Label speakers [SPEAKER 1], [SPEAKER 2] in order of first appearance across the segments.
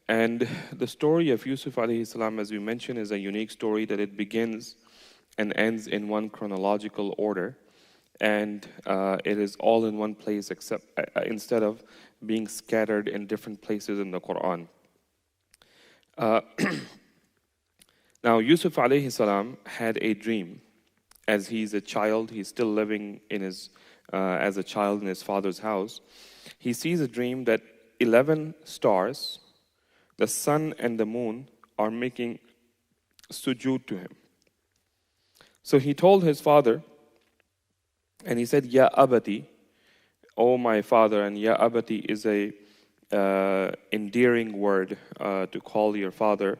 [SPEAKER 1] And the story of Yusuf alayhi salam, as we mentioned, is a unique story that it begins and ends in one chronological order. And it is all in one place except instead of being scattered in different places in the Quran. Uh, Now, Yusuf alayhi salam had a dream. As he's a child, he's still living in his, as a child in his father's house. He sees a dream that 11 stars, the sun and the moon, are making sujood to him. So he told his father, and he said, Ya abati, O my father, and Ya abati is a endearing word to call your father.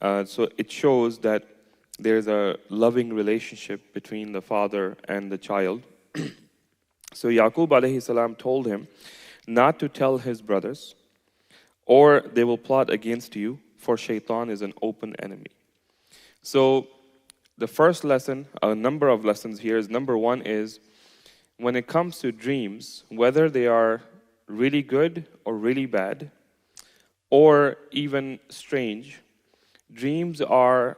[SPEAKER 1] So it shows that there's a loving relationship between the father and the child. So Yaqub alayhi salam told him not to tell his brothers, or they will plot against you, for shaitan is an open enemy. So the first lesson, a number of lessons here is, number one is, when it comes to dreams, whether they are really good or really bad, or even strange, dreams are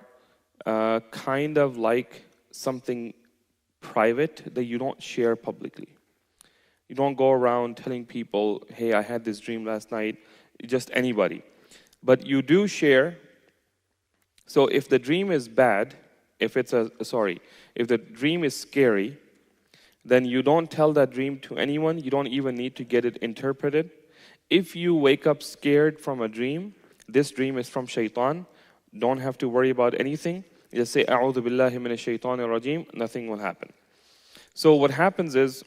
[SPEAKER 1] kind of like something private that you don't share publicly. You don't go around telling people, hey, I had this dream last night, just anybody. But you do share. So if the dream is bad, if the dream is scary, then you don't tell that dream to anyone. You don't even need to get it interpreted. If you wake up scared from a dream, this dream is from shaitan. Don't have to worry about anything. Just say, A'udhu billahi minash shaitanir rajim. Nothing will happen. So what happens is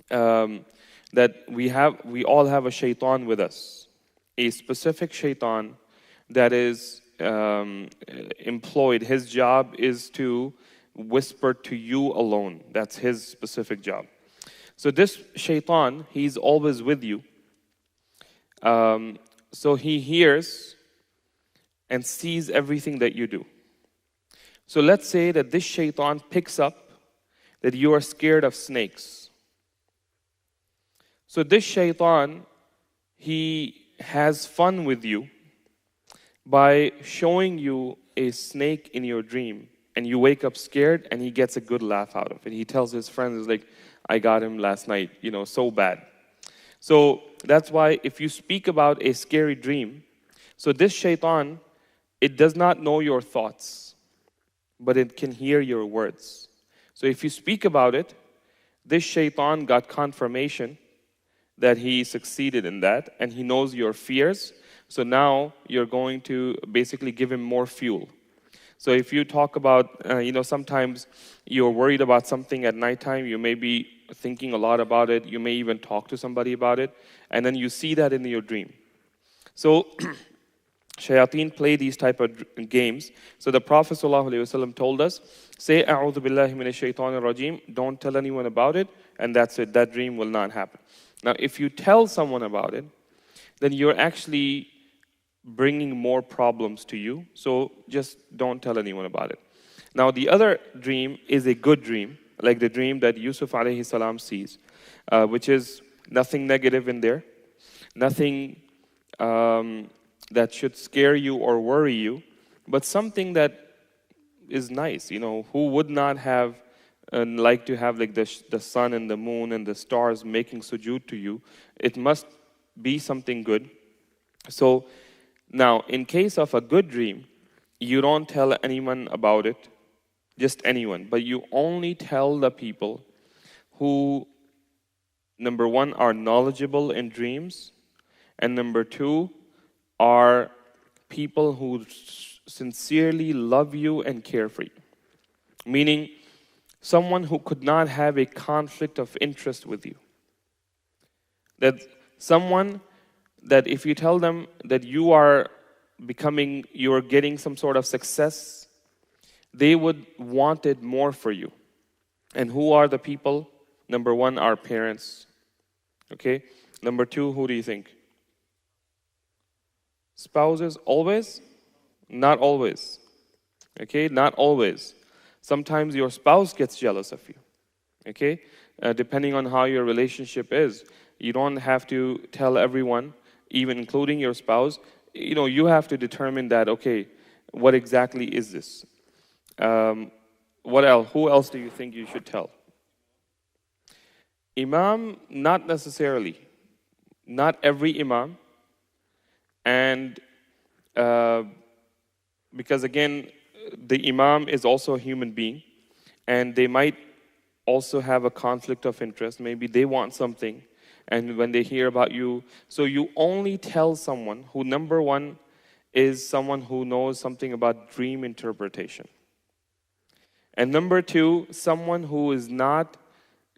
[SPEAKER 1] that we all have a shaitan with us. A specific shaitan that is employed. His job is to whisper to you alone. That's his specific job. So this shaitan, he's always with you. So he hears and sees everything that you do. So let's say that this shaitan picks up that you are scared of snakes. So this shaitan, he has fun with you by showing you a snake in your dream, and you wake up scared, and he gets a good laugh out of it. He tells his friends, like, I got him last night, so bad. So that's why if you speak about a scary dream, so this shaitan, it does not know your thoughts, but it can hear your words. So if you speak about it, this shaitan got confirmation that he succeeded in that, and he knows your fears. So now you're going to basically give him more fuel. So if you talk about, sometimes you're worried about something at nighttime, you may be thinking a lot about it, you may even talk to somebody about it, and then you see that in your dream. So shayateen play these type of games. So the Prophet ﷺ told us, say, A'udhu billahi minash shaitanir rajim, don't tell anyone about it, and that's it, that dream will not happen. Now, if you tell someone about it, then you're actually bringing more problems to you, so just don't tell anyone about it. Now, the other dream is a good dream, like the dream that Yusuf alayhi salam sees, which is nothing negative in there, nothing that should scare you or worry you, but something that is nice. Who would not have like to have like the sun and the moon and the stars making sujood to you? It must be something good. So now, in case of a good dream, you don't tell anyone about it, just anyone, but you only tell the people who, number one, are knowledgeable in dreams, and number two, are people who sincerely love you and care for you. Meaning, someone who could not have a conflict of interest with you. That someone that if you tell them that you are getting some sort of success, they would want it more for you. And who are the people? Number one, our parents. Okay? Number two, who do you think? Spouses, always? Not always. Okay? Not always. Sometimes your spouse gets jealous of you. Okay? Depending on how your relationship is. You don't have to tell everyone, even including your spouse. you have to determine that, okay, what exactly is this? What else? Who else do you think you should tell? Imam, not necessarily. Not every Imam. And because again, the Imam is also a human being, and they might also have a conflict of interest. Maybe they want something, and when they hear about you, so you only tell someone who, number one, is someone who knows something about dream interpretation. And number two, someone who is not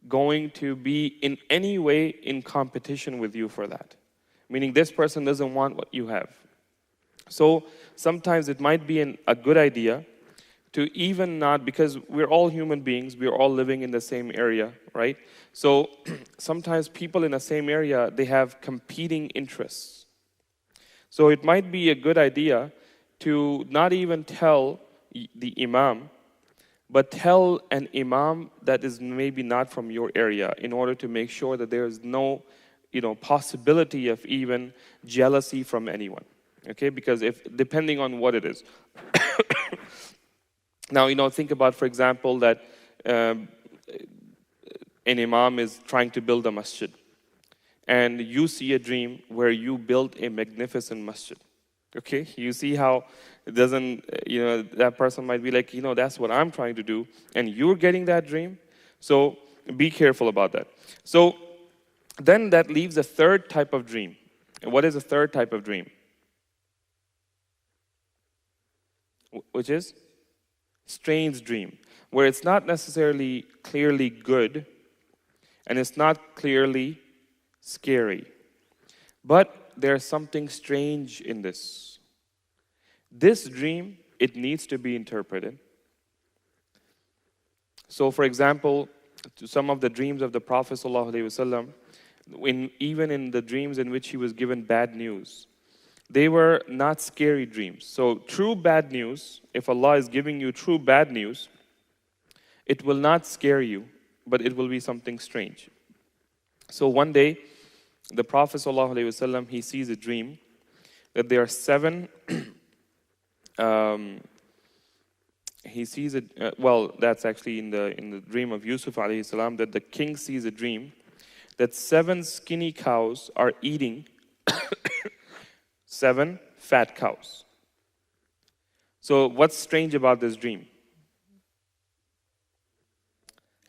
[SPEAKER 1] going to be in any way in competition with you for that. Meaning this person doesn't want what you have. So sometimes it might be a good idea to even not, because we're all human beings, we're all living in the same area, right? So sometimes people in the same area, they have competing interests. So it might be a good idea to not even tell the Imam, but tell an Imam that is maybe not from your area, in order to make sure that there is no possibility of even jealousy from anyone. Okay, because depending on what it is. Now, think about, for example, that an Imam is trying to build a masjid, and you see a dream where you built a magnificent masjid. Okay, you see how it doesn't, that person might be like, that's what I'm trying to do, and you're getting that dream. So be careful about that. So then that leaves a third type of dream. And what is a third type of dream? Which is strange dream, where it's not necessarily clearly good, and it's not clearly scary, but there's something strange in this. This dream, it needs to be interpreted. So, for example, to some of the dreams of the Prophet ﷺ, even in the dreams in which he was given bad news, they were not scary dreams. So true bad news, if Allah is giving you true bad news, it will not scare you, but it will be something strange. So one day, the Prophet ﷺ, he sees a dream that there are 7 he sees it, that's actually in the dream of Yusuf alayhi salam, that the king sees a dream that 7 skinny cows are eating 7 fat cows. So what's strange about this dream?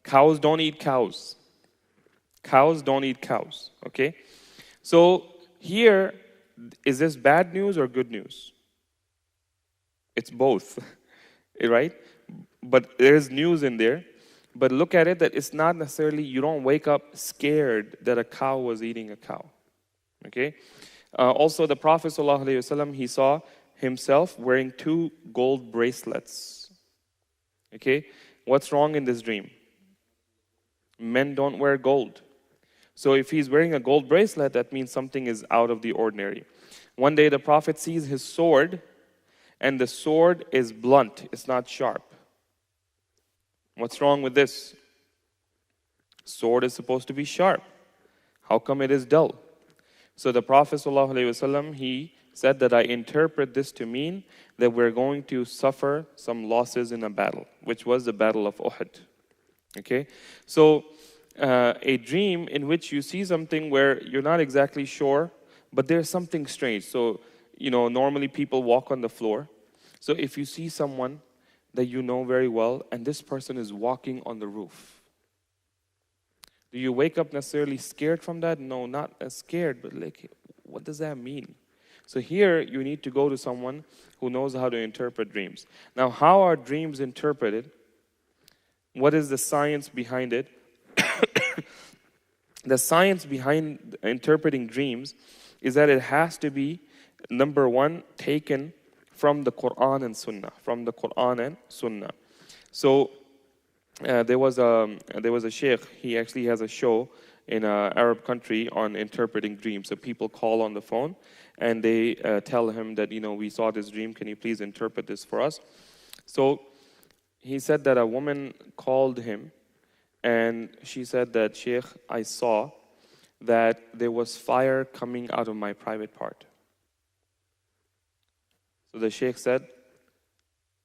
[SPEAKER 1] Cows don't eat cows. Cows don't eat cows, okay? So here, is this bad news or good news? It's both, right? But there is news in there. But look at it, that it's not necessarily, you don't wake up scared that a cow was eating a cow, okay? Also, the Prophet ﷺ, he saw himself wearing 2 gold bracelets. Okay? What's wrong in this dream? Men don't wear gold. So if he's wearing a gold bracelet, that means something is out of the ordinary. One day the Prophet sees his sword, and the sword is blunt. It's not sharp. What's wrong with this? Sword is supposed to be sharp. How come it is dull? So the Prophet ﷺ, he said that I interpret this to mean that we're going to suffer some losses in a battle, which was the battle of Uhud. Okay? So a dream in which you see something where you're not exactly sure, but there's something strange. So, normally people walk on the floor. So if you see someone that you know very well, and this person is walking on the roof, do you wake up necessarily scared from that? No, not as scared, but like, what does that mean? So here, you need to go to someone who knows how to interpret dreams. Now, how are dreams interpreted? What is the science behind it? The science behind interpreting dreams is that it has to be, number one, taken from the Quran and Sunnah. From the Quran and Sunnah. So, there was a sheikh. He actually has a show in an Arab country on interpreting dreams. So people call on the phone and they tell him that, we saw this dream. Can you please interpret this for us? So he said that a woman called him and she said that, Sheikh, I saw that there was fire coming out of my private part. So the Shaykh said,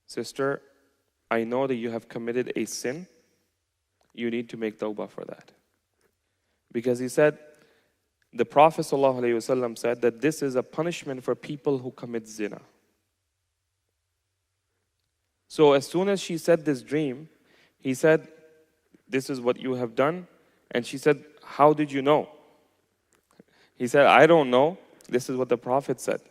[SPEAKER 1] sister, I know that you have committed a sin. You need to make tawbah for that. Because he said, the Prophet ﷺ said that this is a punishment for people who commit zina. So as soon as she said this dream, he said, this is what you have done. And she said, how did you know? He said, I don't know. This is what the Prophet said.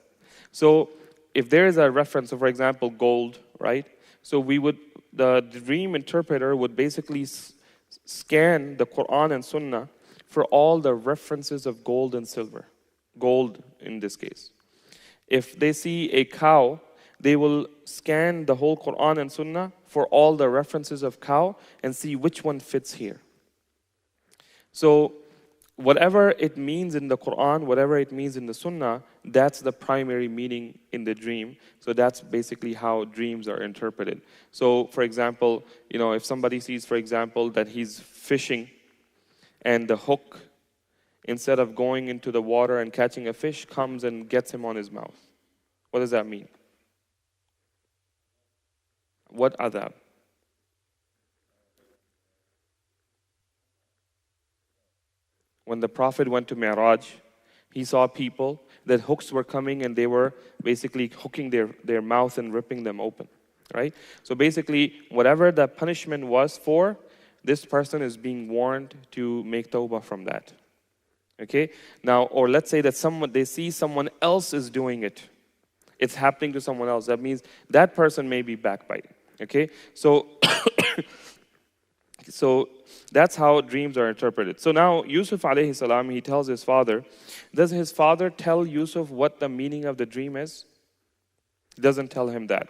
[SPEAKER 1] So if there is a reference, so for example, gold, right? So the dream interpreter would basically scan the Quran and Sunnah for all the references of gold and silver. Gold in this case. If they see a cow, they will scan the whole Quran and Sunnah for all the references of cow and see which one fits here. So whatever it means in the Quran, whatever it means in the Sunnah, that's the primary meaning in the dream. So that's basically how dreams are interpreted. So for example, if somebody sees, for example, that he's fishing and the hook, instead of going into the water and catching a fish, comes and gets him on his mouth. What does that mean? What adab? When the Prophet went to Mi'raj, he saw people that hooks were coming and they were basically hooking their mouth and ripping them open, right? So basically, whatever the punishment was for, this person is being warned to make tawbah from that. Okay? Now, or let's say that they see someone else is doing it. It's happening to someone else. That means that person may be backbiting. Okay? So, so that's how dreams are interpreted. So now, Yusuf alayhi salam, he tells his father, does his father tell Yusuf what the meaning of the dream is? He doesn't tell him that.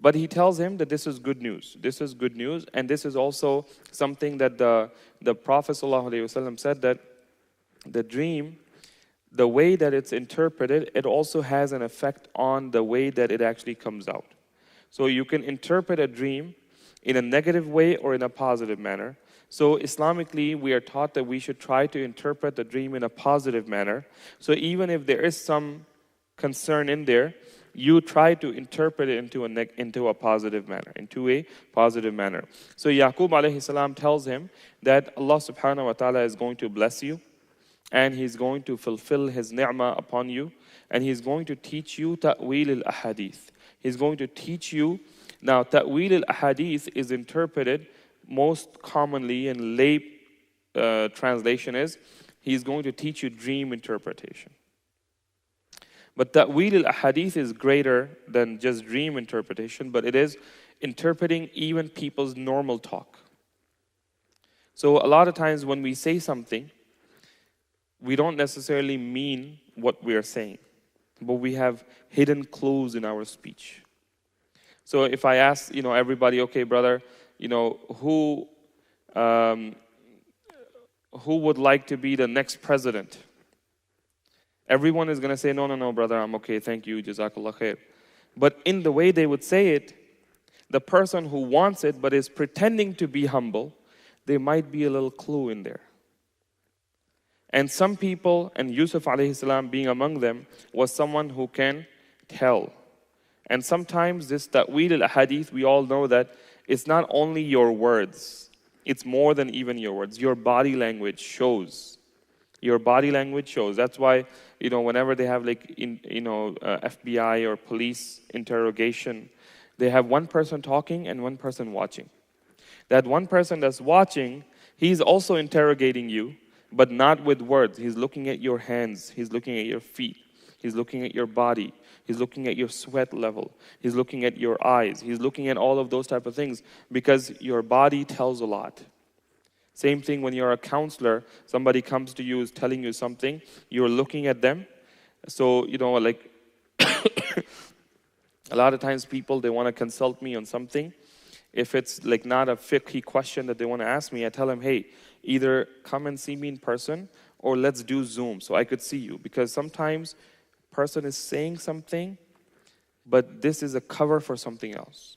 [SPEAKER 1] But he tells him that this is good news. This is good news, and this is also something that the Prophet ﷺ said, that the dream, the way that it's interpreted, it also has an effect on the way that it actually comes out. So you can interpret a dream in a negative way or in a positive manner. So Islamically, we are taught that we should try to interpret the dream in a positive manner. So even if there is some concern in there, you try to interpret it into a positive manner, So Yaqub alayhi salam tells him that Allah subhanahu wa ta'ala is going to bless you, and He's going to fulfill His ni'mah upon you, and He's going to teach you ta'wil al-ahadith. He's going to teach you. Now, ta'wil al-ahadith is interpreted most commonly in lay translation is, He's going to teach you dream interpretation. But ta'wil al-ahadith is greater than just dream interpretation, but it is interpreting even people's normal talk. So a lot of times when we say something, we don't necessarily mean what we are saying, but we have hidden clues in our speech. So if I ask, everybody, okay, brother, who would like to be the next president? Everyone is going to say, no, brother, I'm okay, thank you, jazakallah khair. But in the way they would say it, the person who wants it but is pretending to be humble, there might be a little clue in there. And some people, and Yusuf alayhi salam being among them, was someone who can tell. And sometimes this ta'wil al-ahadith, we all know that it's not only your words, it's more than even your words. Your body language shows. Your body language shows. That's why, whenever they have FBI or police interrogation, they have one person talking and one person watching. That one person that's watching, he's also interrogating you, but not with words. He's looking at your hands. He's looking at your feet. He's looking at your body. He's looking at your sweat level. He's looking at your eyes. He's looking at all of those type of things because your body tells a lot. Same thing when you're a counselor, somebody comes to you, is telling you something, you're looking at them. So, a lot of times people, they want to consult me on something. If it's not a fiqhi question that they want to ask me, I tell them, hey, either come and see me in person or let's do Zoom so I could see you. Because sometimes a person is saying something, but this is a cover for something else.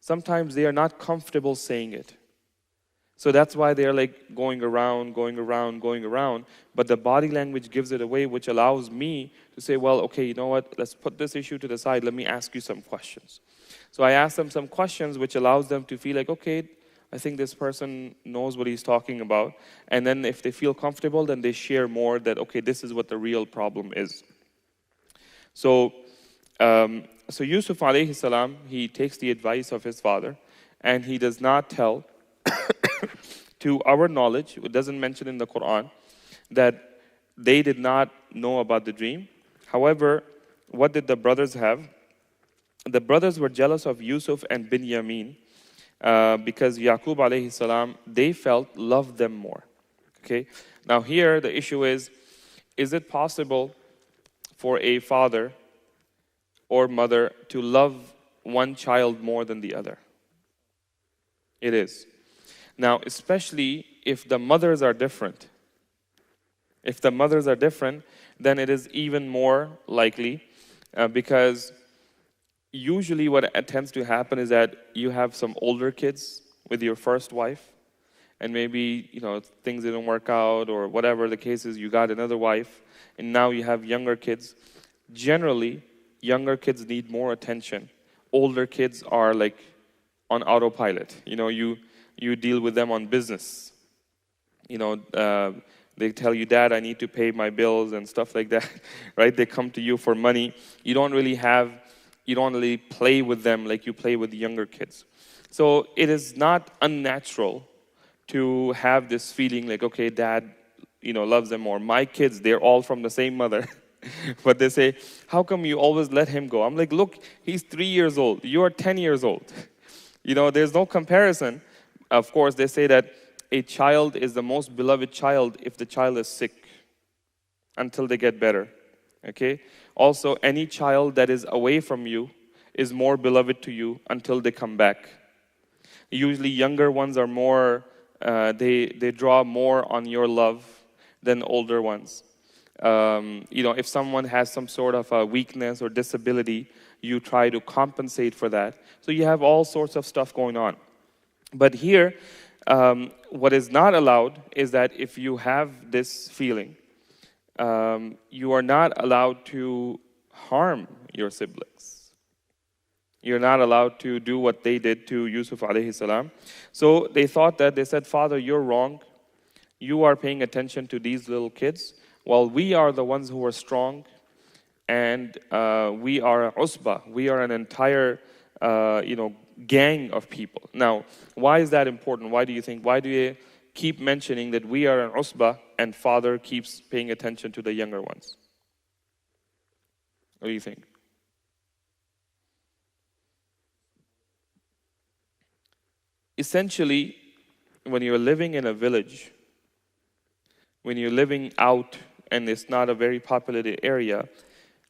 [SPEAKER 1] Sometimes they are not comfortable saying it. So that's why they're like going around, going around, going around. But the body language gives it away, which allows me to say, well, okay, you know what? Let's put this issue to the side. Let me ask you some questions. So I ask them some questions, which allows them to feel like, okay, I think this person knows what he's talking about. And then if they feel comfortable, then they share more that, okay, this is what the real problem is. So, so Yusuf alayhi salam, he takes the advice of his father, and he does not tell, to our knowledge, it doesn't mention in the Quran, that they did not know about the dream. However, what did the brothers have? The brothers were jealous of Yusuf and Binyamin because Yaqub alayhi salam, they felt loved them more. Okay. Now here the issue is it possible for a father or mother to love one child more than the other? It is. Now, especially if the mothers are different. If the mothers are different, then it is even more likely because usually what tends to happen is that you have some older kids with your first wife, and maybe, things didn't work out or whatever the case is, you got another wife, and now you have younger kids. Generally, younger kids need more attention. Older kids are like on autopilot. You deal with them on business. They tell you, Dad, I need to pay my bills and stuff like that, right? They come to you for money. You don't really play with them like you play with younger kids. So it is not unnatural to have this feeling like, okay, Dad, loves them more. My kids, they're all from the same mother. But they say, how come you always let him go? I'm like, look, he's 3 years old. You are 10 years old. There's no comparison. Of course, they say that a child is the most beloved child if the child is sick until they get better. Okay? Also, any child that is away from you is more beloved to you until they come back. Usually, younger ones are more, they draw more on your love than older ones. If someone has some sort of a weakness or disability, you try to compensate for that. So you have all sorts of stuff going on. But here, what is not allowed is that if you have this feeling, you are not allowed to harm your siblings. You're not allowed to do what they did to Yusuf alayhi salam. So they said, Father, you're wrong. You are paying attention to these little kids, while we are the ones who are strong, and we are usba. We are an entire, gang of people. Now, why is that important? Why do you think? Why do you keep mentioning that we are an usba and father keeps paying attention to the younger ones? What do you think? Essentially, when you're living in a village, when you're living out and it's not a very populated area,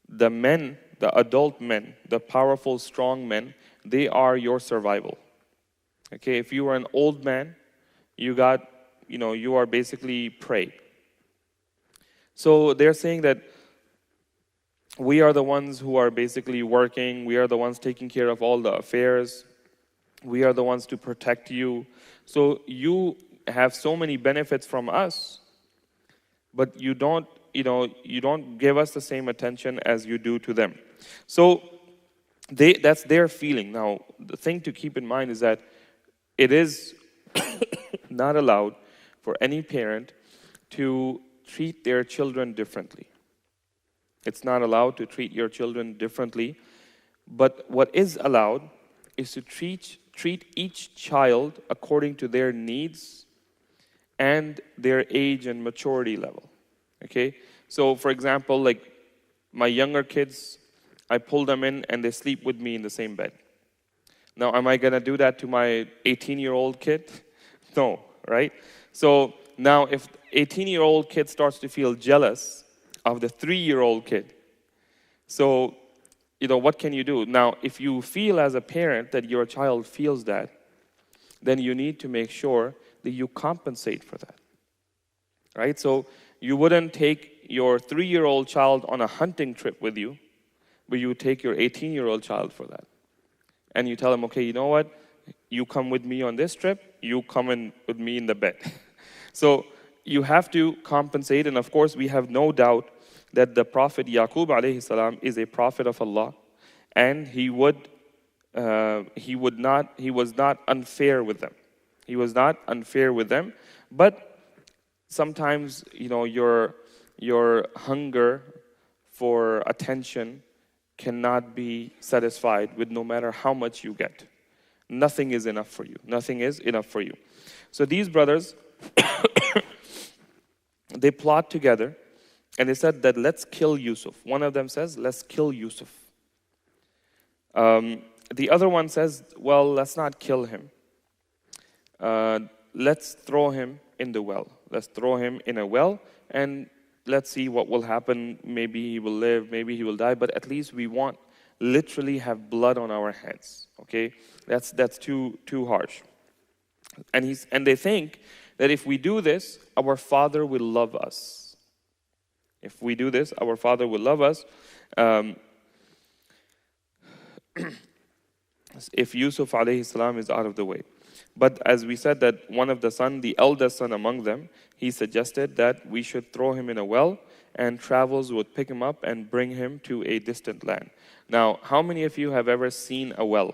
[SPEAKER 1] the men, the adult men, the powerful, strong men, they are your survival. Okay, if you are an old man, you are basically prey. So they're saying that we are the ones who are basically working, we are the ones taking care of all the affairs, we are the ones to protect you. So you have so many benefits from us, but you don't give us the same attention as you do to them. So that's their feeling. Now, the thing to keep in mind is that it is not allowed for any parent to treat their children differently. It's not allowed to treat your children differently. But what is allowed is to treat each child according to their needs and their age and maturity level. Okay? So, for example, like my younger kids, I pull them in and they sleep with me in the same bed. Now, am I going to do that to my 18-year-old kid? No, right? So now if 18-year-old kid starts to feel jealous of the 3-year-old kid, so, what can you do? Now, if you feel as a parent that your child feels that, then you need to make sure that you compensate for that, right? So you wouldn't take your 3-year-old child on a hunting trip with you, but you take your 18-year-old child for that. And you tell him, okay, you know what? you come with me on this trip, you come in with me in the bed. So you have to compensate, and of course we have no doubt that the Prophet Yaqub alayhi salam is a prophet of Allah, and he was not unfair with them. He was not unfair with them, but sometimes, your hunger for attention cannot be satisfied with no matter how much you get. Nothing is enough for you. Nothing is enough for you. So these brothers, they plot together, and they said that let's kill Yusuf. One of them says, let's kill Yusuf. The other one says, well, let's not kill him. Let's throw him in the well. Let's throw him in a well, and let's see what will happen. Maybe he will live, maybe he will die, but at least we won't literally have blood on our hands. Okay? That's too harsh. And they think that if we do this, our Father will love us. If we do this, our Father will love us. If Yusuf alayhi salam is out of the way. But as we said, that one of the son, the eldest son among them, he suggested that we should throw him in a well, and travels would pick him up and bring him to a distant land. Now, how many of you have ever seen a well?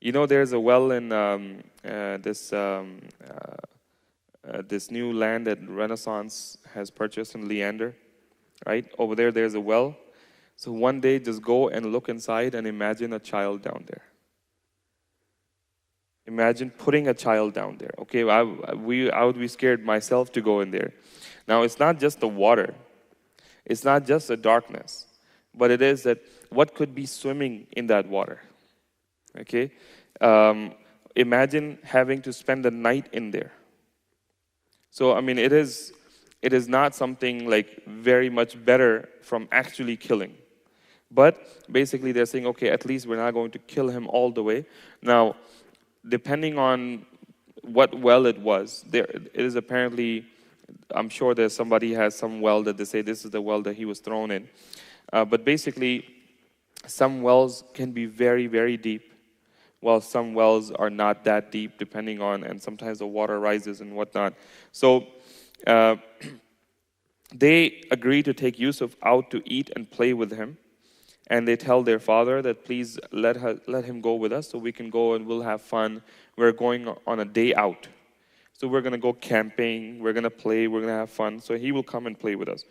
[SPEAKER 1] There's a well in this new land that Renaissance has purchased in Leander, right? Over there's a well. So one day, just go and look inside and imagine a child down there. Imagine putting a child down there. Okay, I would be scared myself to go in there. Now, it's not just the water. It's not just the darkness. But it is that what could be swimming in that water? Okay? Imagine having to spend the night in there. So, it is not something like very much better from actually killing. But basically they're saying, okay, at least we're not going to kill him all the way. Now, depending on what well it was, it is apparently, I'm sure that somebody has some well that they say this is the well that he was thrown in. But basically, some wells can be very, very deep, while some wells are not that deep, depending on, and sometimes the water rises and whatnot. So they agree to take Yusuf out to eat and play with him. And they tell their father that please let him go with us so we can go and we'll have fun. We're going on a day out. So we're going to go camping, we're going to play, we're going to have fun. So he will come and play with us.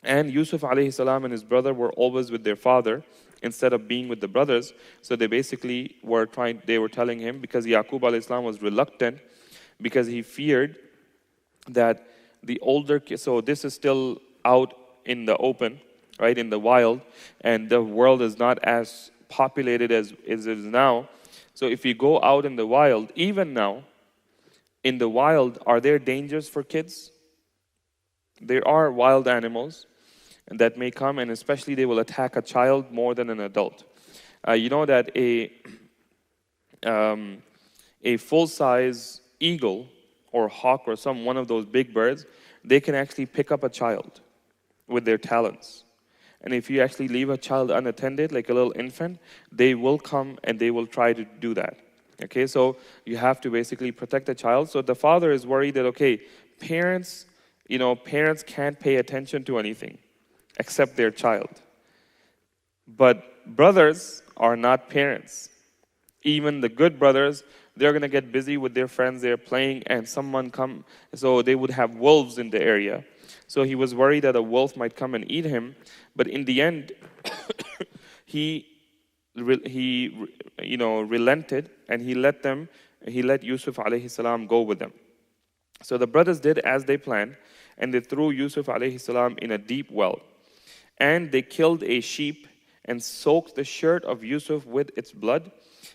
[SPEAKER 1] And Yusuf alayhi salam and his brother were always with their father instead of being with the brothers. So they basically were telling him, because Yaqub alayhi salam was reluctant, because he feared that the older kids, so this is still out in the open, right, in the wild, and the world is not as populated as it is now. So if you go out in the wild, even now, in the wild, are there dangers for kids? There are wild animals that may come, and especially they will attack a child more than an adult. You know that a full-size eagle or hawk or one of those big birds, they can actually pick up a child with their talons. And if you actually leave a child unattended, like a little infant, they will come and they will try to do that. Okay, so you have to basically protect the child. So the father is worried that, okay, parents can't pay attention to anything except their child. But brothers are not parents. Even the good brothers, they're going to get busy with their friends, they're playing, and someone come, so they would have wolves in the area. So he was worried that a wolf might come and eat him. But in the end, he relented, and he let Yusuf alayhi salam go with them. So the brothers did as they planned, and they threw Yusuf alayhi salam in a deep well. And they killed a sheep and soaked the shirt of Yusuf with its blood.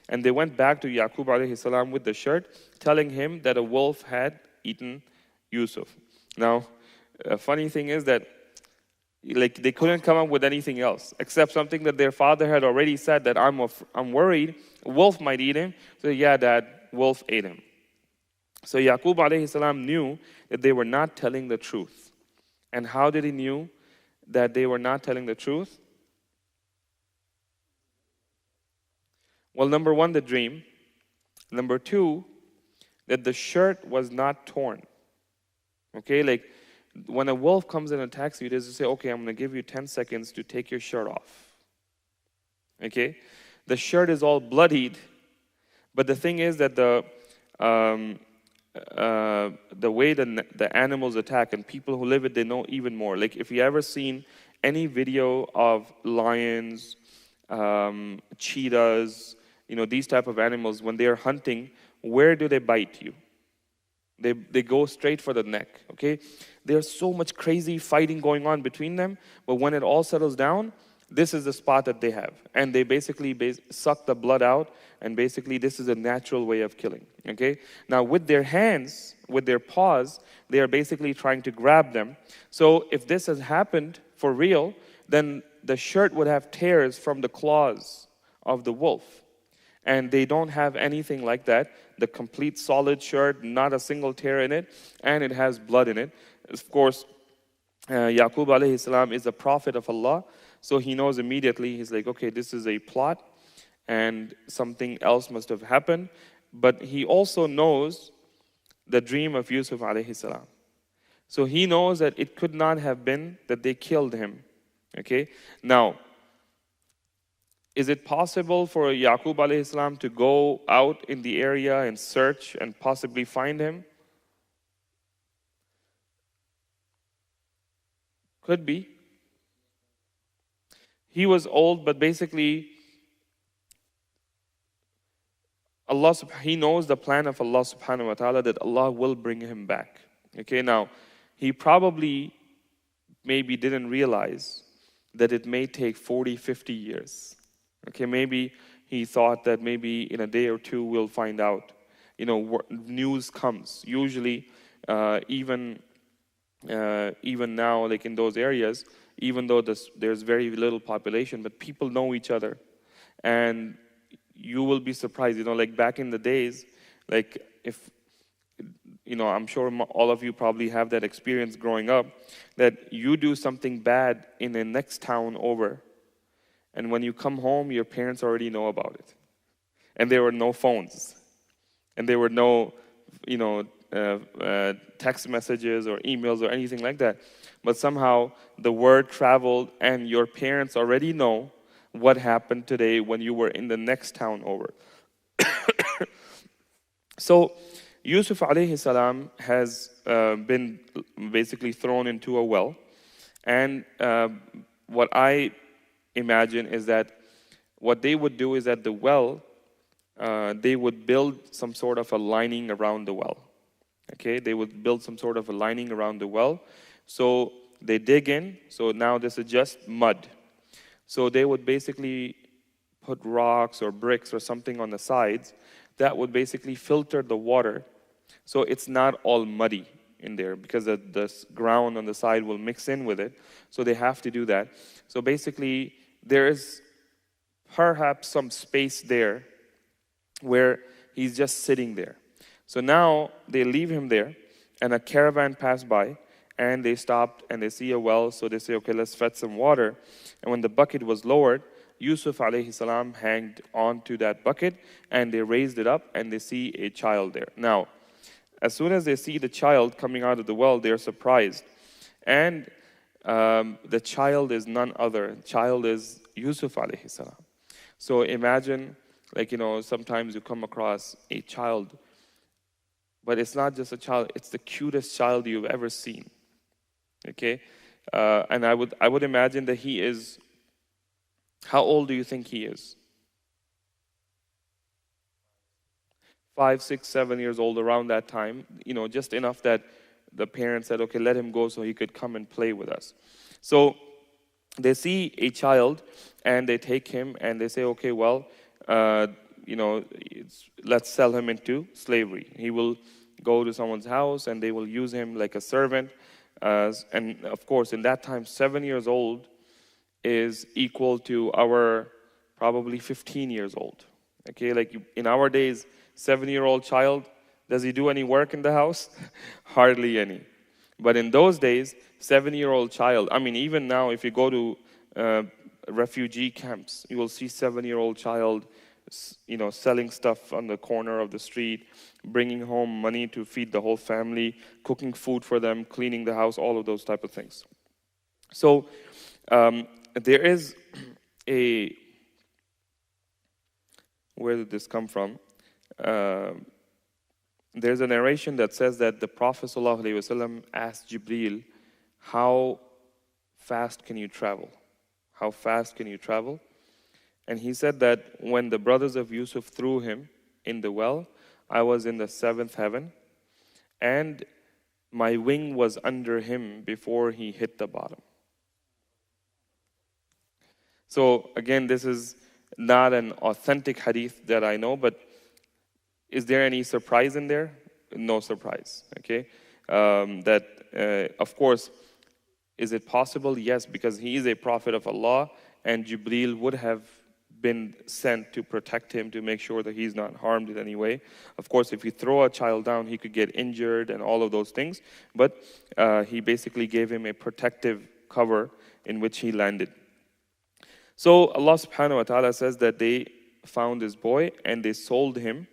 [SPEAKER 1] And they went back to Yaqub alayhi salam with the shirt, telling him that a wolf had eaten Yusuf. Now, a funny thing is that they couldn't come up with anything else except something that their father had already said, that I'm worried a wolf might eat him. So yeah, Dad, wolf ate him. So Yaqub alayhi salam knew that they were not telling the truth. And how did he knew that they were not telling the truth? Well, number one, the dream. Number two, that the shirt was not torn. Okay, like when a wolf comes and attacks you, it is to say, okay, I'm going to give you 10 seconds to take your shirt off. Okay, the shirt is all bloodied, but the thing is that the way the animals attack, and people who live it, they know even more. Like if you ever seen any video of lions, cheetahs, these type of animals, when they are hunting, where do they bite you? They go straight for the neck, okay? There's so much crazy fighting going on between them, but when it all settles down, this is the spot that they have. And they basically suck the blood out, and basically this is a natural way of killing, okay? Now with their hands, with their paws, they are basically trying to grab them. So if this has happened for real, then the shirt would have tears from the claws of the wolf. And they don't have anything like that. The complete solid shirt, not a single tear in it, and it has blood in it. Of course, Yaqub alayhi salam is a prophet of Allah, so he knows immediately. He's like, okay, this is a plot, and something else must have happened. But he also knows the dream of Yusuf alayhi salam. So he knows that it could not have been that they killed him. Okay? Now, is it possible for Yaqub alayhi salam to go out in the area and search and possibly find him? Could be. He was old, but basically, he knows the plan of Allah subhanahu wa ta'ala, that Allah will bring him back. Okay, now, he probably maybe didn't realize that it may take 40, 50 years. Okay, maybe he thought that maybe in a day or two we'll find out. News comes. Usually, even now, like in those areas, even though there's very little population, but people know each other. And you will be surprised, like back in the days, like if, I'm sure all of you probably have that experience growing up, that you do something bad in the next town over, and when you come home, your parents already know about it. And there were no phones. And there were no, text messages or emails or anything like that. But somehow the word traveled, and your parents already know what happened today when you were in the next town over. So Yusuf alayhi salam has been basically thrown into a well. And what I imagine is that what they would do is at the well, they would build some sort of a lining around the well. Okay, they would build some sort of a lining around the well. So they dig in. So now this is just mud. So they would basically put rocks or bricks or something on the sides that would basically filter the water. So it's not all muddy in there, because the ground on the side will mix in with it. So they have to do that. So basically, there is perhaps some space there where he's just sitting there. So now they leave him there, and a caravan passed by, and they stopped and they see a well. So they say, okay, let's fetch some water. And when the bucket was lowered, Yusuf alayhi salam hanged onto that bucket, and they raised it up, and they see a child there. Now, as soon as they see the child coming out of the well, they're surprised. And the child is none other. The child is Yusuf alayhi salam. So imagine, sometimes you come across a child, but it's not just a child, it's the cutest child you've ever seen. Okay? And I would imagine that he is, how old do you think he is? 5, 6, 7 years old, around that time. Just enough that the parents said, okay, let him go so he could come and play with us. So they see a child, and they take him, and they say, okay, well, let's sell him into slavery. He will go to someone's house, and they will use him like a servant. And of course, in that time, 7 years old is equal to our probably 15 years old. Okay, like in our days, 7-year-old child, does he do any work in the house? Hardly any. But in those days, 7-year-old child, even now, if you go to refugee camps, you will see 7-year-old child selling stuff on the corner of the street, bringing home money to feed the whole family, cooking food for them, cleaning the house, all of those type of things. So there is a, where did this come from? There's a narration that says that the Prophet ﷺ asked Jibreel, how fast can you travel? How fast can you travel? And he said that when the brothers of Yusuf threw him in the well, I was in the 7th heaven, and my wing was under him before he hit the bottom. So again, this is not an authentic hadith that I know, but is there any surprise in there? No surprise, okay? Of course, is it possible? Yes, because he is a prophet of Allah, and Jibreel would have been sent to protect him, to make sure that he's not harmed in any way. Of course, if you throw a child down, he could get injured and all of those things, but he basically gave him a protective cover in which he landed. So Allah subhanahu wa ta'ala says that they found this boy and they sold him.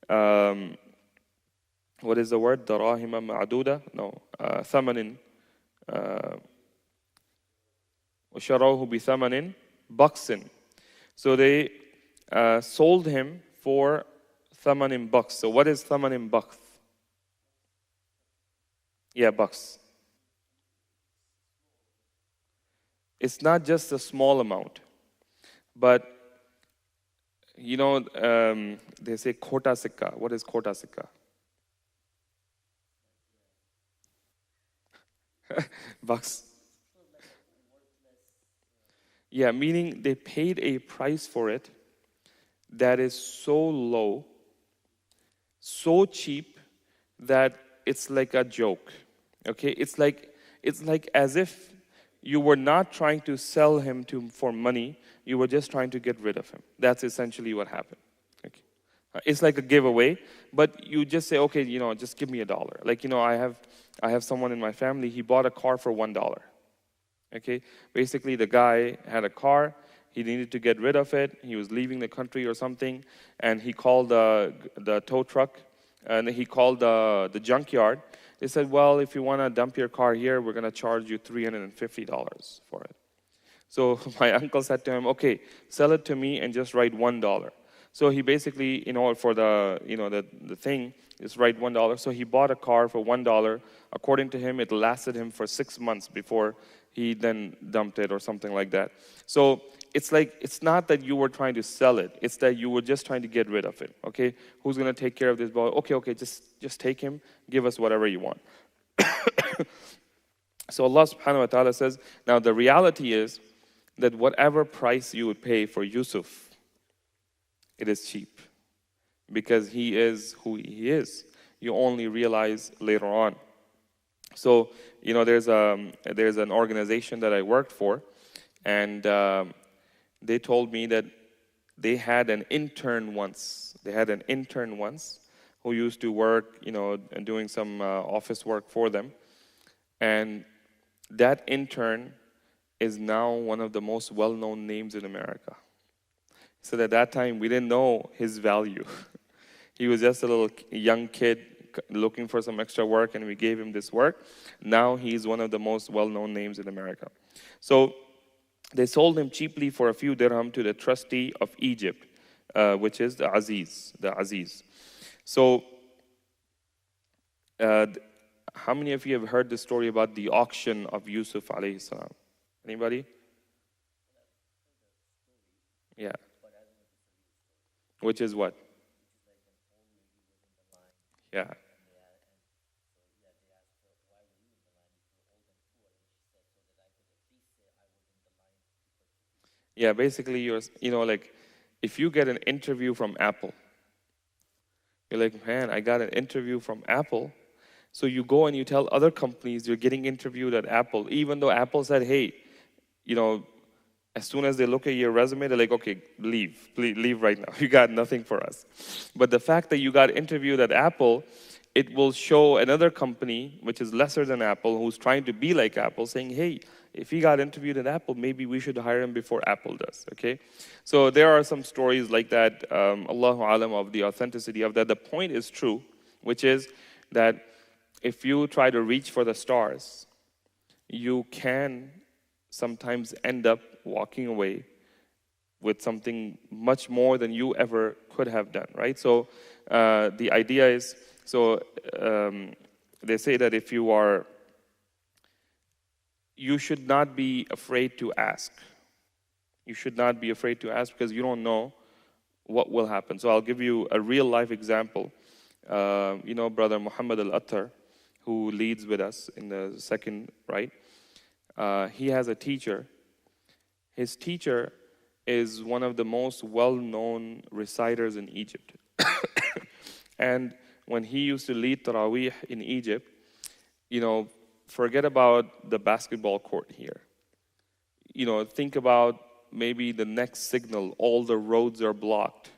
[SPEAKER 1] What is the word? Darahima ma'aduda? No. Thamanin. وَشَرَوْهُ بِثَمَنٍ بَخْسٍ. So they sold him for thamanin bucks. So what is thamanin bucks? Yeah, bucks. It's not just a small amount, but they say khota sikka. What is khota sikka? Bucks. Yeah, meaning they paid a price for it that is so low, so cheap that it's like a joke. Okay, it's like as if you were not trying to sell him for money, you were just trying to get rid of him. That's essentially what happened. Okay. It's like a giveaway, but you just say, okay, just give me $1. Like, I have someone in my family, he bought a car for $1. Okay, basically the guy had a car, he needed to get rid of it, he was leaving the country or something, and he called the tow truck, and he called the junkyard. They said, well, if you want to dump your car here, we're going to charge you $350 for it. So my uncle said to him, okay, sell it to me and just write $1. So he basically, for the thing, just write $1. So he bought a car for $1. According to him, it lasted him for 6 months before he then dumped it or something like that. So it's not that you were trying to sell it. It's that you were just trying to get rid of it. Okay, who's going to take care of this boy? Okay, just take him. Give us whatever you want. So Allah subhanahu wa ta'ala says, now the reality is that whatever price you would pay for Yusuf, it is cheap. Because he is who he is. You only realize later on. So, there's an organization that I worked for, and they told me that they had an intern once. Who used to work, and doing some office work for them. And that intern is now one of the most well-known names in America. So at that time, we didn't know his value. He was just a little young kid looking for some extra work, and we gave him this work. Now he's one of the most well-known names in America. So they sold him cheaply for a few dirham to the trustee of Egypt, which is the Aziz. So how many of you have heard the story about the auction of Yusuf alayhi salam? Anybody? Yeah. Which is what? Yeah. Yeah, basically if you get an interview from Apple, you're like, man, I got an interview from Apple. So you go and you tell other companies you're getting interviewed at Apple, even though Apple said, hey, as soon as they look at your resume, they're like, okay, leave. Please leave right now. You got nothing for us. But the fact that you got interviewed at Apple, it will show another company, which is lesser than Apple, who's trying to be like Apple, saying, hey, if he got interviewed at Apple, maybe we should hire him before Apple does, okay? So there are some stories like that, Allahu Alam, of the authenticity of that. The point is true, which is that if you try to reach for the stars, you can sometimes end up walking away with something much more than you ever could have done, right? So the idea is, they say that if you should not be afraid to ask. You should not be afraid to ask because you don't know what will happen. So I'll give you a real life example. Brother Muhammad Al-Attar, who leads with us in the second, right? He has a teacher. His teacher is one of the most well-known reciters in Egypt. And when he used to lead Taraweeh in Egypt, forget about the basketball court here. Think about maybe the next signal, all the roads are blocked.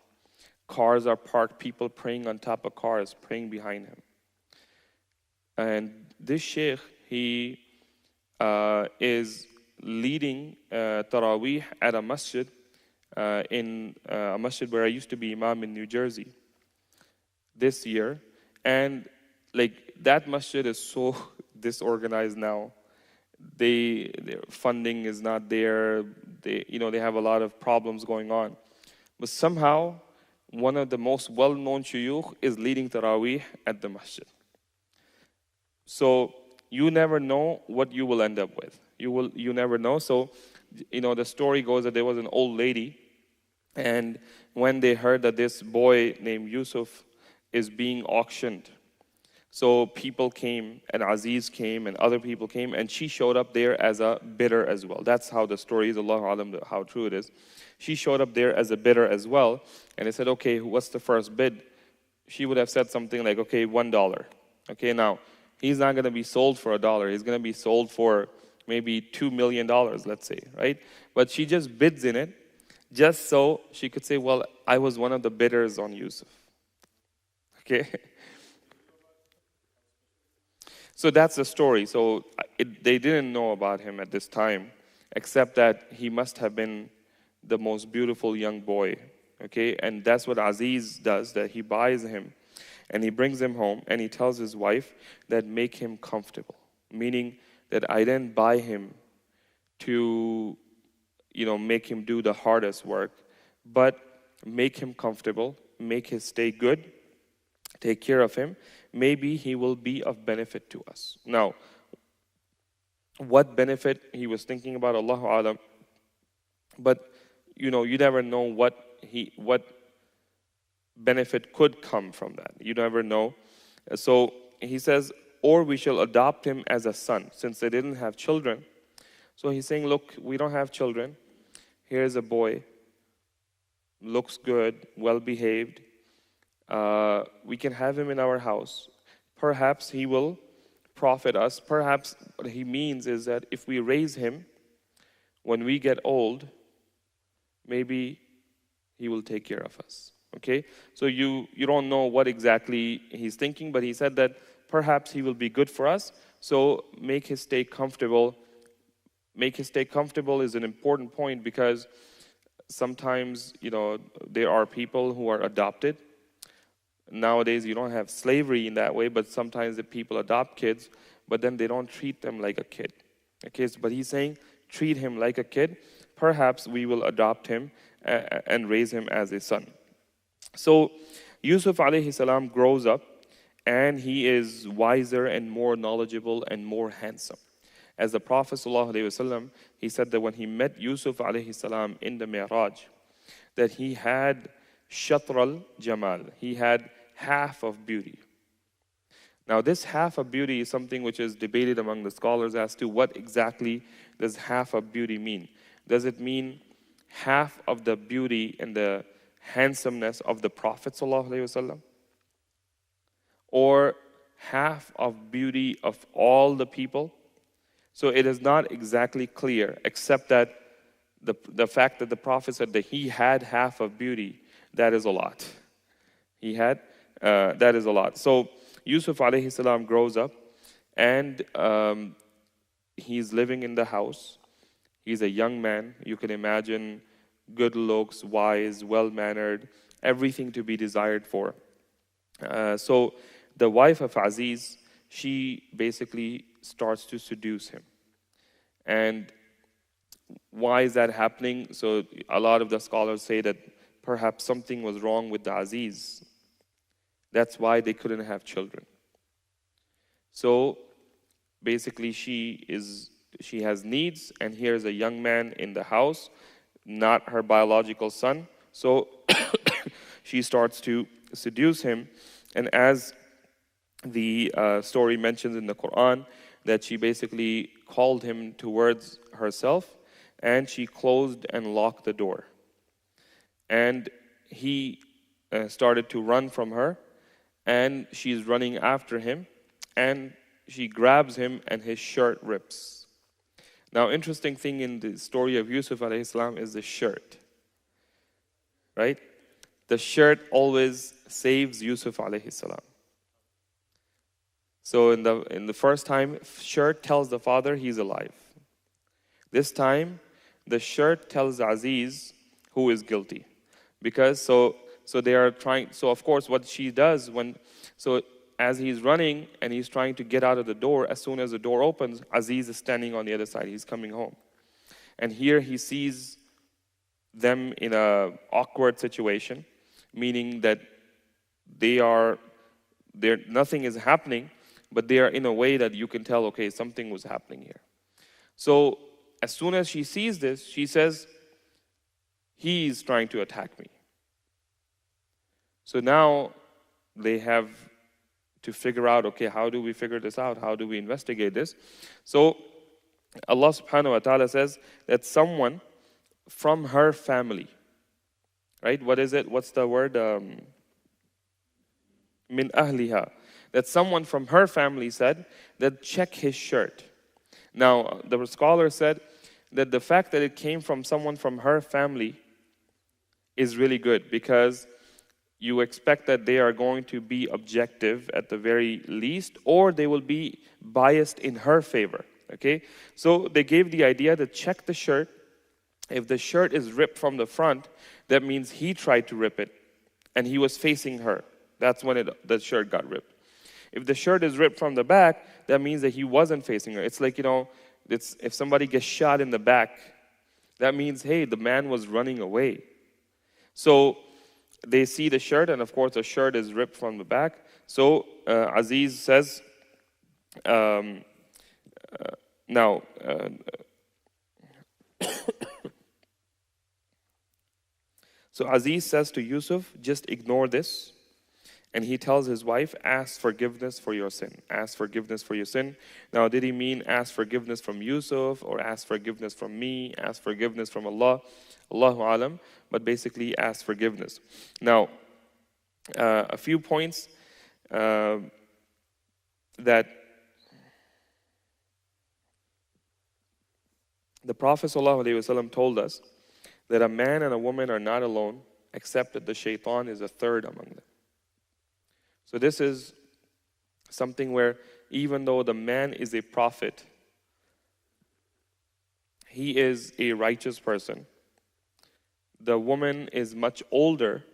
[SPEAKER 1] Cars are parked, people praying on top of cars, praying behind him. And this sheikh, he is leading Taraweeh at a masjid, in a masjid where I used to be imam in New Jersey this year. And like that masjid is so disorganized now. Their funding is not there. They have a lot of problems going on. But somehow, one of the most well-known shuyukh is leading Taraweeh at the masjid. So you never know what you will end up with. You never know. So, the story goes that there was an old lady, and when they heard that this boy named Yusuf is being auctioned, so people came, and Aziz came, and other people came, and she showed up there as a bidder as well. That's how the story is, Allahu Alam, how true it is. She showed up there as a bidder as well, and they said, okay, what's the first bid? She would have said something like, okay, $1. Okay, now, he's not going to be sold for $1. He's going to be sold for maybe $2 million, let's say, right? But she just bids in it, just so she could say, well, I was one of the bidders on Yusuf. Okay? So that's the story. So they didn't know about him at this time, except that he must have been the most beautiful young boy. Okay? And that's what Aziz does, that he buys him, and he brings him home, and he tells his wife that make him comfortable. Meaning that I didn't buy him to, make him do the hardest work, but make him comfortable, make his stay good, take care of him. Maybe he will be of benefit to us. Now, what benefit he was thinking about, Allahu Alam, but you never know what benefit could come from that. You never know. So he says, or we shall adopt him as a son, since they didn't have children. So he's saying, look, we don't have children. Here's a boy, looks good, well behaved. We can have him in our house. Perhaps he will profit us. Perhaps what he means is that if we raise him, when we get old, maybe he will take care of us. Okay? So you don't know what exactly he's thinking, but he said that perhaps he will be good for us. So make his stay comfortable. Make his stay comfortable is an important point, because sometimes, there are people who are adopted. Nowadays, you don't have slavery in that way, but sometimes the people adopt kids, but then they don't treat them like a kid. Okay, but he's saying, treat him like a kid. Perhaps we will adopt him and raise him as a son. So Yusuf alayhi salam grows up, and he is wiser and more knowledgeable and more handsome. As the Prophet ﷺ, he said that when he met Yusuf alayhi salam in the Mi'raj, that he had shatr al-jamal, he had half of beauty. Now this half of beauty is something which is debated among the scholars as to what exactly does half of beauty mean. Does it mean half of the beauty and the handsomeness of the Prophet ﷺ? Or half of beauty of all the people? So it is not exactly clear, except that the fact that the Prophet said that he had half of beauty, that is a lot. That is a lot. So Yusuf alayhi salam grows up, and he's living in the house. He's a young man. You can imagine good looks, wise, well-mannered, everything to be desired for. So the wife of Aziz, she basically starts to seduce him. And why is that happening? So a lot of the scholars say that perhaps something was wrong with the Aziz. That's why they couldn't have children. So basically she has needs, and here's a young man in the house, not her biological son. So she starts to seduce him. And as the story mentions in the Quran, that she basically called him towards herself, and she closed and locked the door. And he started to run from her, and she's running after him, and she grabs him, and his shirt rips. Now, interesting thing in the story of Yusuf alayhi salam is the shirt, right? The shirt always saves Yusuf alayhi salam. So in the first time, shirt tells the father he's alive. This time, the shirt tells Aziz who is guilty, because so they are trying. So of course, what she does as he's running and he's trying to get out of the door, as soon as the door opens, Aziz is standing on the other side. He's coming home, and here he sees them in a awkward situation, meaning that nothing is happening, but they are in a way that you can tell, okay, something was happening here. So as soon as she sees this, she says, he's trying to attack me. So now they have to figure out, okay, how do we figure this out? How do we investigate this? So Allah subhanahu wa ta'ala says that someone from her family, right? What is it? What's the word? Min ahliha. That someone from her family said that check his shirt. Now, the scholar said that the fact that it came from someone from her family is really good, because you expect that they are going to be objective at the very least, or they will be biased in her favor. Okay? So they gave the idea to check the shirt. If the shirt is ripped from the front, that means he tried to rip it, and he was facing her. That's when the shirt got ripped. If the shirt is ripped from the back, that means that he wasn't facing her. It's like, if somebody gets shot in the back, that means, hey, the man was running away. So they see the shirt, and of course the shirt is ripped from the back. So Aziz says, so Aziz says to Yusuf, just ignore this. And he tells his wife, ask forgiveness for your sin. Ask forgiveness for your sin. Now, did he mean ask forgiveness from Yusuf, or ask forgiveness from me, ask forgiveness from Allah? Allahu alam. But basically, ask forgiveness. Now, a few points that the Prophet ﷺ told us, that a man and a woman are not alone, except that the shaitan is a third among them. So this is something where, even though the man is a prophet, he is a righteous person. The woman is much older,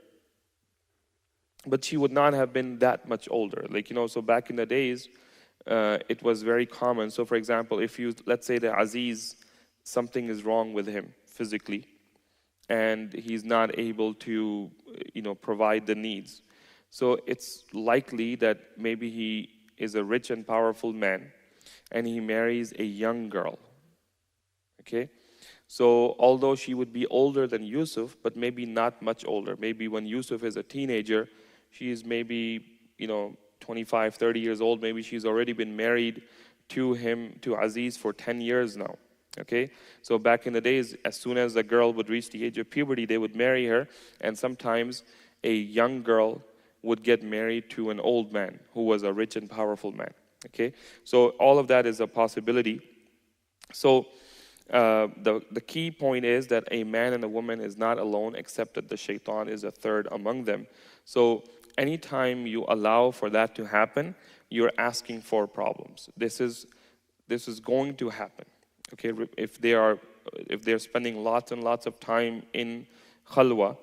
[SPEAKER 1] but she would not have been that much older. So back in the days, it was very common. So for example, let's say that Aziz, something is wrong with him physically, and he's not able to, provide the needs. So it's likely that maybe he is a rich and powerful man, and he marries a young girl. Okay? So although she would be older than Yusuf, but maybe not much older. Maybe when Yusuf is a teenager, she is maybe, 25, 30 years old. Maybe she's already been married to Aziz for 10 years now. Okay? So back in the days, as soon as a girl would reach the age of puberty, they would marry her, and sometimes a young girl would get married to an old man who was a rich and powerful man. Okay, so all of that is a possibility. So the key point is that a man and a woman is not alone, except that the shaitan is a third among them. So anytime you allow for that to happen, you're asking for problems. This is this is going to happen. Okay, if they're spending lots and lots of time in khalwa,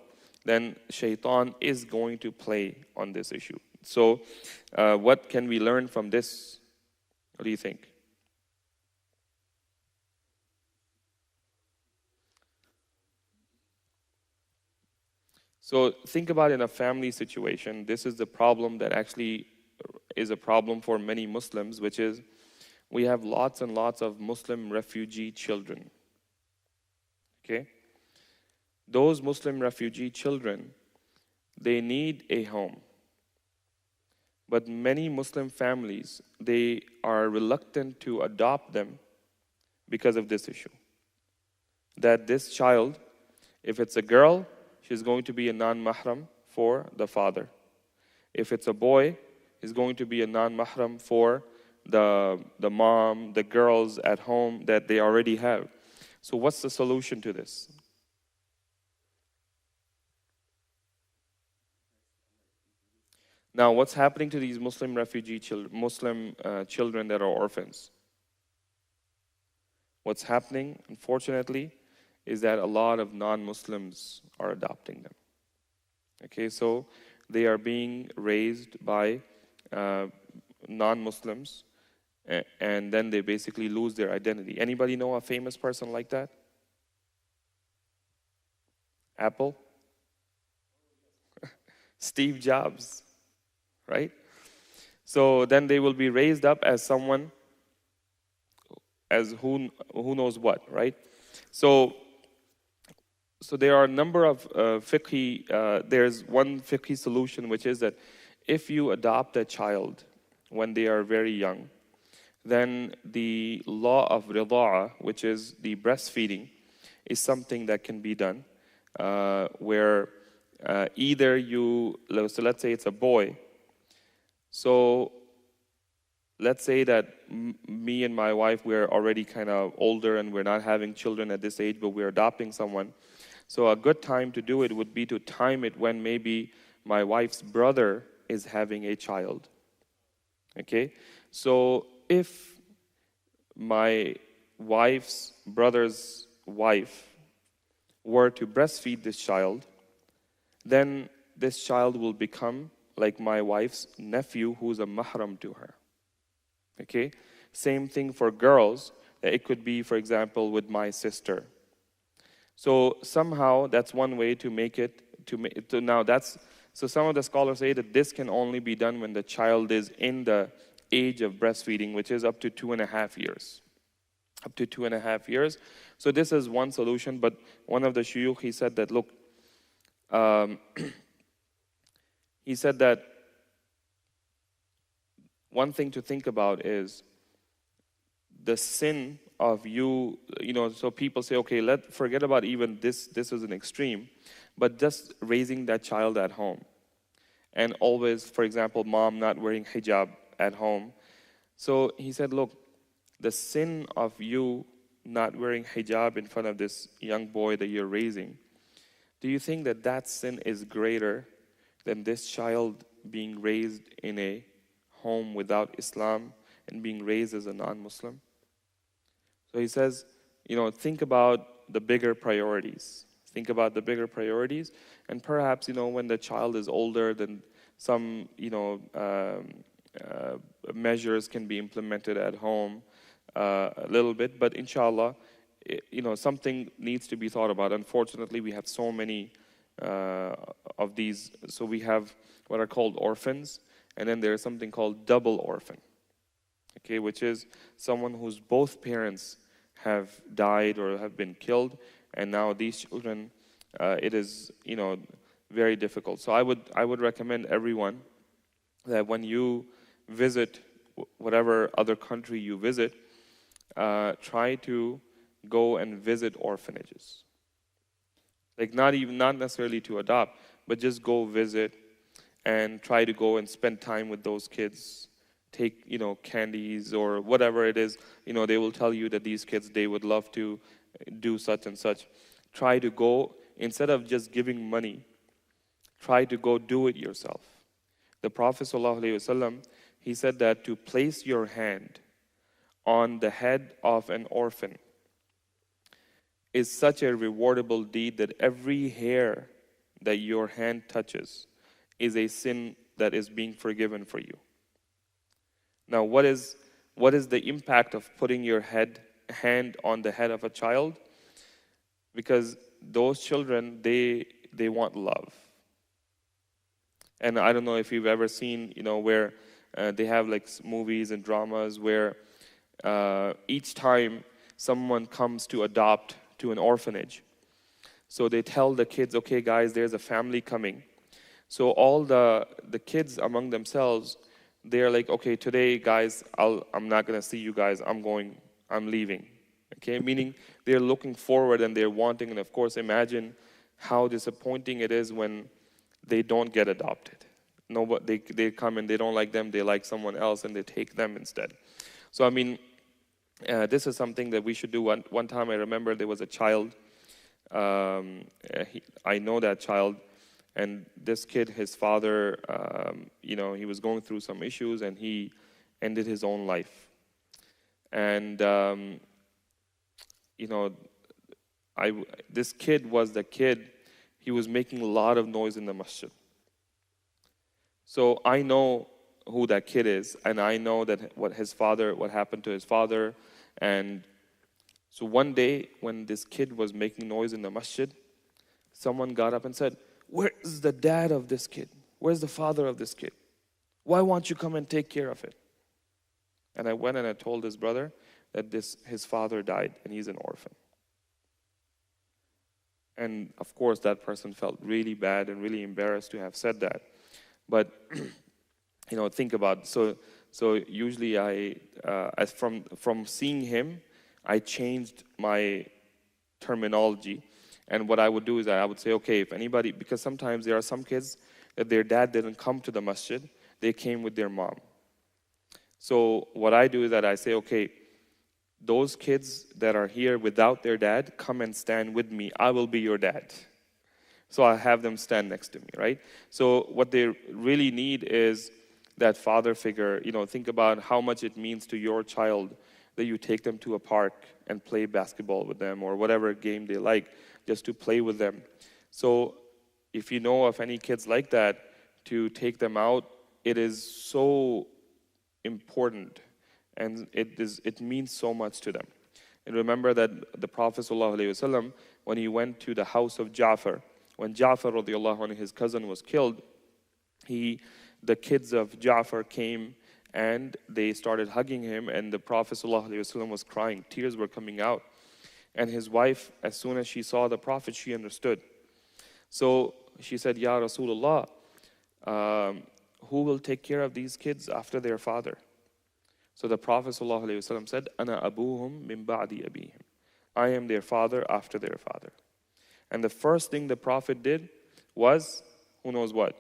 [SPEAKER 1] then shaitan is going to play on this issue. So, what can we learn from this? What do you think? So think about in a family situation, this is the problem that actually is a problem for many Muslims, which is we have lots and lots of Muslim refugee children. Okay? Those Muslim refugee children, they need a home. But many Muslim families, they are reluctant to adopt them because of this issue. That this child, if it's a girl, she's going to be a non-mahram for the father. If it's a boy, he's going to be a non-mahram for the mom, the girls at home that they already have. So what's the solution to this? Now, what's happening to these Muslim refugee children, Muslim children that are orphans? What's happening, unfortunately, is that a lot of non-Muslims are adopting them. Okay, so they are being raised by non-Muslims, and then they basically lose their identity. Anybody know a famous person like that? Apple? Steve Jobs, right? So then they will be raised up as someone, as who knows what, right? So there are a number of there's one fiqhi solution, which is that if you adopt a child when they are very young, then the law of rida'a, which is the breastfeeding, is something that can be done, where either so let's say it's a boy. So let's say that me and my wife, we're already kind of older and we're not having children at this age, but we're adopting someone. So a good time to do it would be to time it when maybe my wife's brother is having a child. Okay? So if my wife's brother's wife were to breastfeed this child, then this child will become like my wife's nephew who's a mahram to her. Okay? Same thing for girls. It could be, for example, with my sister. So somehow that's one way to make it, so some of the scholars say that this can only be done when the child is in the age of breastfeeding, which is up to 2.5 years. Up to 2.5 years. So this is one solution, but one of the shuyukh, he said that, look, he said that one thing to think about is the sin of you know, so people say, okay, forget about even this is an extreme, but just raising that child at home. And always, for example, mom not wearing hijab at home. So he said, look, the sin of you not wearing hijab in front of this young boy that you're raising, do you think that that sin is greater than this child being raised in a home without Islam and being raised as a non-Muslim? So he says, you know, think about the bigger priorities. Think about the bigger priorities, and perhaps, you know, when the child is older, then some, you know, measures can be implemented at home a little bit. But inshallah, you know, something needs to be thought about. Unfortunately, we have so many of these. So we have what are called orphans, and then there's something called double orphan. Okay, which is someone whose both parents have died or have been killed, and now these children, it is, you know, very difficult. So I would recommend everyone that when you visit whatever other country you visit, try to go and visit orphanages. Like not necessarily to adopt, but just go visit and try to go and spend time with those kids. Take, you know, candies or whatever it is. You know, they will tell you that these kids, they would love to do such and such. Try to go, instead of just giving money, try to go do it yourself. The Prophet ﷺ, he said that to place your hand on the head of an orphan is such a rewardable deed that every hair that your hand touches is a sin that is being forgiven for you. Now, what is the impact of putting your hand on the head of a child? Because those children, they want love. And I don't know if you've ever seen, where they have like movies and dramas where each time someone comes to adopt to an orphanage, so they tell the kids, okay, guys, there's a family coming. So all the kids among themselves, they're like, okay, today, guys, I'm not gonna see you guys. I'm leaving. Okay, meaning they're looking forward and they're wanting, and of course, imagine how disappointing it is when they don't get adopted. Nobody, they come and they don't like them, they like someone else, and they take them instead. So I mean, this is something that we should do. One time, I remember there was a child. I know that child, and this kid, his father, he was going through some issues, and he ended his own life. And this kid was the kid. He was making a lot of noise in the masjid. So I know who that kid is, and I know that what happened to his father. And so one day, when this kid was making noise in the masjid, someone got up and said, "Where is the dad of this kid? Where's the father of this kid? Why won't you come and take care of it?" And I went and I told his brother that his father died and he's an orphan. And of course, that person felt really bad and really embarrassed to have said that. But think about it. So usually as from seeing him, I changed my terminology. And what I would do is I would say, okay, if anybody, because sometimes there are some kids that their dad didn't come to the masjid, they came with their mom. So what I do is that I say, okay, those kids that are here without their dad, come and stand with me. I will be your dad. So I have them stand next to me, right? So what they really need is that father figure. Think about how much it means to your child that you take them to a park and play basketball with them or whatever game they like, just to play with them. So if you know of any kids like that, to take them out, it is so important, and it means so much to them. And remember that the Prophet ﷺ, when he went to the house of Ja'far, when Ja'far radiallahu anhu, his cousin, was killed, the kids of Ja'far came and they started hugging him, and the Prophet ﷺ was crying. Tears were coming out. And his wife, as soon as she saw the Prophet, she understood. So she said, "Ya Rasulullah, who will take care of these kids after their father?" So the Prophet ﷺ said, "Ana abuhum min ba'di abihim." I am their father after their father. And the first thing the Prophet did was, who knows what?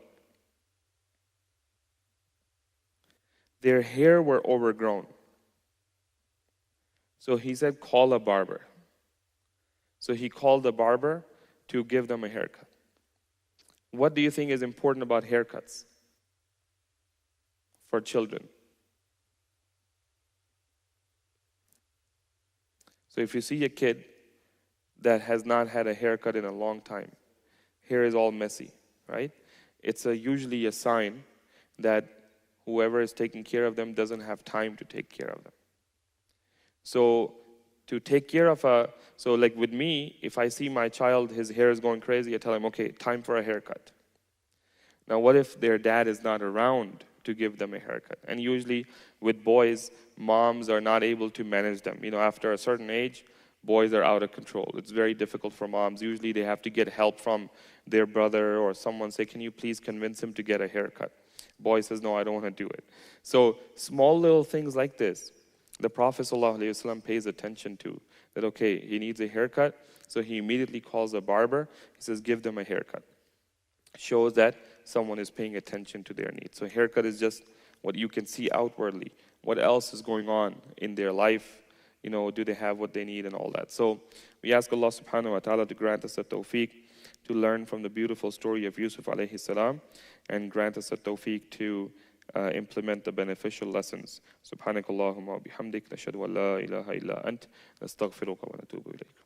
[SPEAKER 1] Their hair were overgrown. So he said, "Call a barber." So he called a barber to give them a haircut. What do you think is important about haircuts for children? So if you see a kid that has not had a haircut in a long time, hair is all messy, right? It's usually a sign that whoever is taking care of them doesn't have time to take care of them. So to take care of so like with me, if I see my child, his hair is going crazy, I tell him, okay, time for a haircut. Now what if their dad is not around to give them a haircut? And usually with boys, moms are not able to manage them. After a certain age, boys are out of control. It's very difficult for moms. Usually they have to get help from their brother or someone, say, "Can you please convince him to get a haircut?" Boy says, "No, I don't want to do it." So small little things like this, the Prophet ﷺ pays attention to. That, okay, he needs a haircut, so he immediately calls a barber. He says, "Give them a haircut." Shows that someone is paying attention to their needs. So haircut is just what you can see outwardly. What else is going on in their life? Do they have what they need and all that? So we ask Allah subhanahu wa ta'ala to grant us the tawfiq to learn from the beautiful story of Yusuf alayhi salam, and grant us the tawfiq to implement the beneficial lessons. سبحانك اللهم وبحمدك نشهد أن لا إله إلا أنت نستغفرك ونتوب إليك.